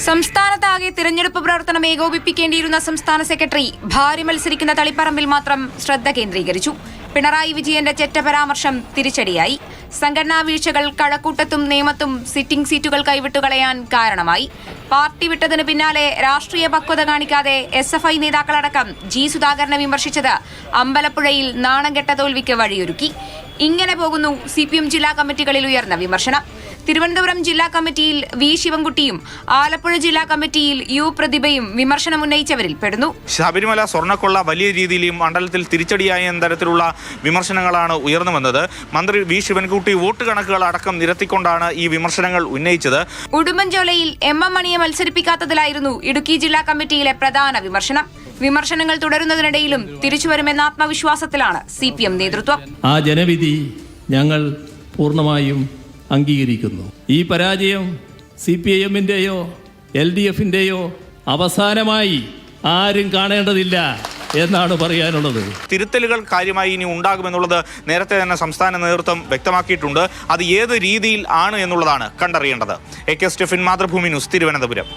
സംസ്ഥാനത്താകെ തിരഞ്ഞെടുപ്പ് പ്രവർത്തനം ഏകോപിപ്പിക്കേണ്ടിയിരുന്ന സംസ്ഥാന സെക്രട്ടറി ഭാര്യ മത്സരിക്കുന്ന തളിപ്പറമ്പിൽ മാത്രം ശ്രദ്ധ കേന്ദ്രീകരിച്ചു. പിണറായി വിജയന്റെ ചെറ്റ പരാമർശം തിരിച്ചടിയായി. സംഘടനാ വീഴ്ചകൾ കഴക്കൂട്ടത്തും നേമത്തും സിറ്റിംഗ് സീറ്റുകൾ കൈവിട്ടുകളയാൻ കാരണമായി. പാർട്ടി വിട്ടതിന് പിന്നാലെ രാഷ്ട്രീയ പക്വത കാണിക്കാതെ SFI നേതാക്കളടക്കം G സുധാകരനെ വിമർശിച്ചത് അമ്പലപ്പുഴയിൽ നാണംകെട്ട തോൽവിക്ക് വഴിയൊരുക്കി. ഇങ്ങനെ പോകുന്നു CPM ജില്ലാ കമ്മിറ്റികളിൽ ഉയർന്ന വിമർശനം. തിരുവനന്തപുരം ജില്ലാ കമ്മിറ്റിയിൽ V ശിവൻകുട്ടിയും ആലപ്പുഴ ജില്ലാ കമ്മിറ്റിയിൽ U പ്രതിഭയും വിമർശനമുന്നയിച്ചവരിൽ പെടുന്നു. ശബരിമല സ്വർണ്ണക്കൊള്ള വലിയ രീതിയിൽ മണ്ഡലത്തിൽ തിരിച്ചടിയായ തരത്തിലുള്ള വിമർശനങ്ങളാണ് ഉയർന്നു വന്നത്. മന്ത്രി V ശിവൻകുട്ടി വോട്ട് കണക്കുകൾ അടക്കം നിരത്തിക്കൊണ്ടാണ് ഈ വിമർശനങ്ങൾ ഉന്നയിച്ചത്. ഉടുമ്പൻചോലയിൽ MM മണിയെ മത്സരിപ്പിക്കാത്തതിലായിരുന്നു ഇടുക്കി ജില്ലാ കമ്മിറ്റിയിലെ പ്രധാന വിമർശനം. വിമർശനങ്ങൾ തുടരുന്നതിനിടയിലും തിരിച്ചുവരുമെന്ന ആത്മവിശ്വാസത്തിലാണ് CPM നേതൃത്വം. ആ ജനവിധി ഞങ്ങൾ പൂർണ്ണമായും അംഗീകരിക്കുന്നു. ഈ പരാജയം CPIM-ന്റെയോ LDF-ന്റെയോ അവസാനമായി ആരും കാണേണ്ടതില്ല എന്നാണ് പറയാനുള്ളത്. തിരുത്തലുകൾ കാര്യമായി ഇനി ഉണ്ടാകുമെന്നുള്ളത് നേരത്തെ തന്നെ സംസ്ഥാന നേതൃത്വം വ്യക്തമാക്കിയിട്ടുണ്ട്. അത് ഏത് രീതിയിൽ ആണ് എന്നുള്ളതാണ് കണ്ടറിയേണ്ടത്. AK Stephin, Mathrubhumi news, Thiruvananthapuram.